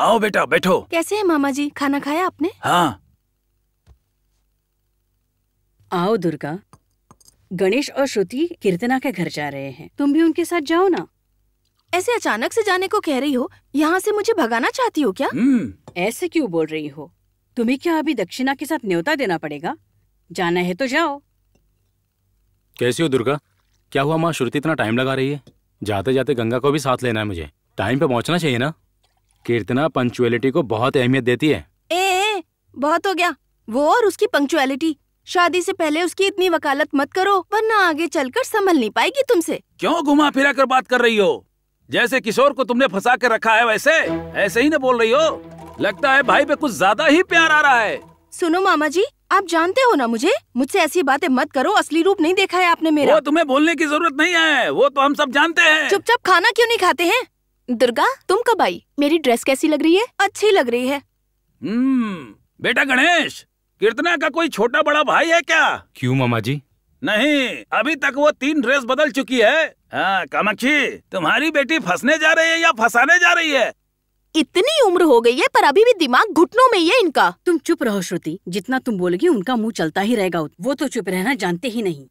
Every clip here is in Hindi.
आओ बेटा बैठो। कैसे है मामा जी, खाना खाया आपने? हाँ। आओ दुर्गा, गणेश और श्रुति कीर्तना के घर जा रहे हैं, तुम भी उनके साथ जाओ ना। ऐसे अचानक से जाने को कह रही हो, यहाँ से मुझे भगाना चाहती हो क्या? ऐसे क्यों बोल रही हो? तुम्हें क्या अभी दक्षिणा के साथ न्योता देना पड़ेगा? जाना है तो जाओ। कैसी हो दुर्गा? क्या हुआ माँ, श्रुति इतना टाइम लगा रही है? जाते जाते गंगा को भी साथ लेना है मुझे, टाइम पे पहुँचना चाहिए ना। कीर्तना पंक्चुअलिटी को बहुत अहमियत देती है। ए, बहुत हो गया वो और उसकी पंक्चुअलिटी। शादी से पहले उसकी इतनी वकालत मत करो, वरना आगे चलकर संभल नहीं पाएगी तुमसे। क्यों घुमा फिरा कर बात कर रही हो? जैसे किशोर को तुमने फंसा कर रखा है वैसे ऐसे ही न बोल रही हो। लगता है भाई पे कुछ ज्यादा ही प्यार आ रहा है। सुनो मामा जी, आप जानते हो ना मुझसे ऐसी बातें मत करो। असली रूप नहीं देखा है आपने मेरा। वो तुम्हें बोलने की जरूरत नहीं है, वो तो हम सब जानते हैं। चुपचाप खाना क्यों नहीं खाते हैं? दुर्गा, तुम कब आई? मेरी ड्रेस कैसी लग रही है? अच्छी लग रही है। बेटा गणेश, कीर्तना का कोई छोटा बड़ा भाई है क्या? क्यों मामा जी? नहीं, अभी तक वो 3 ड्रेस बदल चुकी है। हाँ कामाक्षी, तुम्हारी बेटी फंसने जा रही है या फंसाने जा रही है? इतनी उम्र हो गई है पर अभी भी दिमाग घुटनों में ही है इनका। तुम चुप रहो श्रुति, जितना तुम बोलोगी उनका मुंह चलता ही रहेगा। वो तो चुप रहना जानते ही नहीं।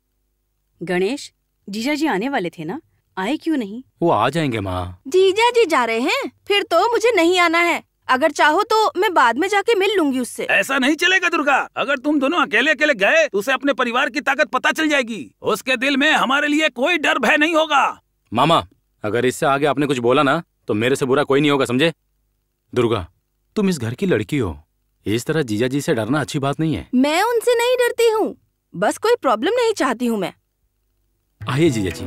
गणेश, जीजा जी आने वाले थे ना, आए क्यों नहीं? वो आ जाएंगे माँ। जीजा जी जा रहे हैं? फिर तो मुझे नहीं आना है। अगर चाहो तो मैं बाद में जाके मिल लूंगी उससे। ऐसा नहीं चलेगा दुर्गा, अगर तुम दोनों अकेले अकेले गए तो उसे अपने परिवार की ताकत पता चल जाएगी। उसके दिल में हमारे लिए कोई डर भय नहीं होगा। मामा, अगर इससे आगे आपने कुछ बोला ना तो मेरे से बुरा कोई नहीं होगा, समझे? दुर्गा, तुम इस घर की लड़की हो, इस तरह जीजा जी से डरना अच्छी बात नहीं है। मैं उनसे नहीं डरती हूँ, बस कोई प्रॉब्लम नहीं चाहती हूँ मैं। आइए जीजा जी।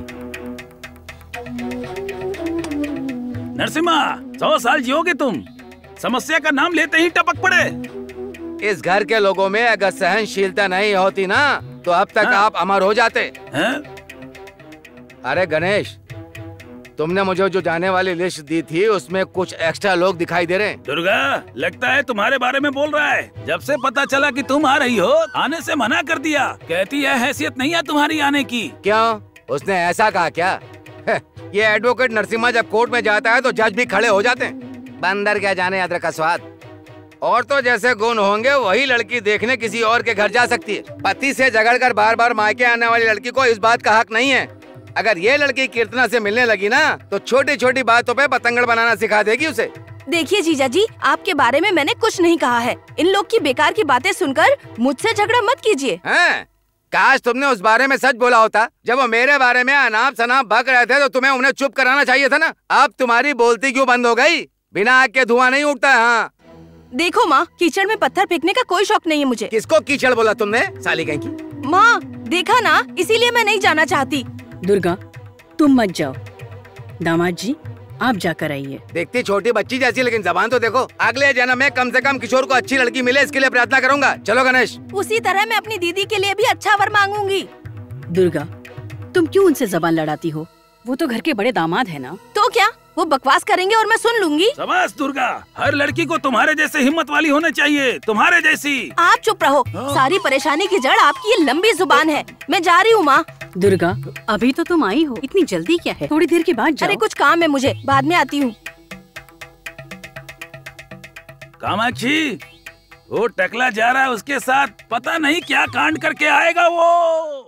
नरसिम्हा, 100 साल जियोगे तुम। समस्या का नाम लेते ही टपक पड़े। इस घर के लोगों में अगर सहनशीलता नहीं होती ना तो अब तक आप अमर हो जाते। अरे गणेश, तुमने मुझे जो जाने वाली लिस्ट दी थी उसमें कुछ एक्स्ट्रा लोग दिखाई दे रहे हैं। दुर्गा, लगता है तुम्हारे बारे में बोल रहा है। जब से पता चला कि तुम आ रही हो, आने से मना कर दिया। कहती है हैसियत नहीं है तुम्हारी आने की। क्यों, उसने ऐसा कहा क्या? ये एडवोकेट नरसिम्हा जब कोर्ट में जाता है तो जज भी खड़े हो जाते हैं। बंदर क्या जाने अदरक का स्वाद। और तो जैसे गुण होंगे वही लड़की देखने किसी और के घर जा सकती है। पति से झगड़कर बार बार मायके आने वाली लड़की को इस बात का हक नहीं है। अगर ये लड़की कीर्तना से मिलने लगी ना तो छोटी छोटी बातों पे पतंगड़ बनाना सिखा देगी उसे। देखिए जीजा जी, आपके बारे में मैंने कुछ नहीं कहा है। इन लोग की बेकार की बातें सुनकर मुझसे झगड़ा मत कीजिए। काश तुमने उस बारे में सच बोला होता। जब वो मेरे बारे में अनाप शनाप बक रहे थे तो तुम्हें उन्हें चुप कराना चाहिए था ना। अब तुम्हारी बोलती क्यों बंद हो गई? बिना आग के धुआं नहीं उठता है। हाँ देखो माँ, कीचड़ में पत्थर फेंकने का कोई शौक नहीं है मुझे। किसको कीचड़ बोला तुमने, साली कहीं की? माँ देखा ना, इसीलिए मैं नहीं जाना चाहती। दुर्गा, तुम मत जाओ, दामाद जी आप जाकर आइए। देखती छोटी बच्ची जैसी, लेकिन जबान तो देखो। अगले जन्म में कम से कम किशोर को अच्छी लड़की मिले, इसके लिए प्रार्थना करूंगा। चलो गणेश। उसी तरह मैं अपनी दीदी के लिए भी अच्छा वर मांगूंगी। दुर्गा, तुम क्यों उनसे जबान लड़ाती हो? वो तो घर के बड़े दामाद है ना। तो क्या, वो बकवास करेंगे और मैं सुन लूंगी? शाबाश दुर्गा, हर लड़की को तुम्हारे जैसे हिम्मत वाली होनी चाहिए, तुम्हारे जैसी। आप चुप रहो, सारी परेशानी की जड़ आपकी ये लंबी जुबान है। मैं जा रही हूँ माँ। दुर्गा, अभी तो तुम आई हो, इतनी जल्दी क्या है? थोड़ी देर के बाद जाओ। अरे कुछ काम है मुझे, बाद में आती हूँ। कामाक्षी, वो टकला जा रहा है, उसके साथ पता नहीं क्या कांड करके आएगा वो।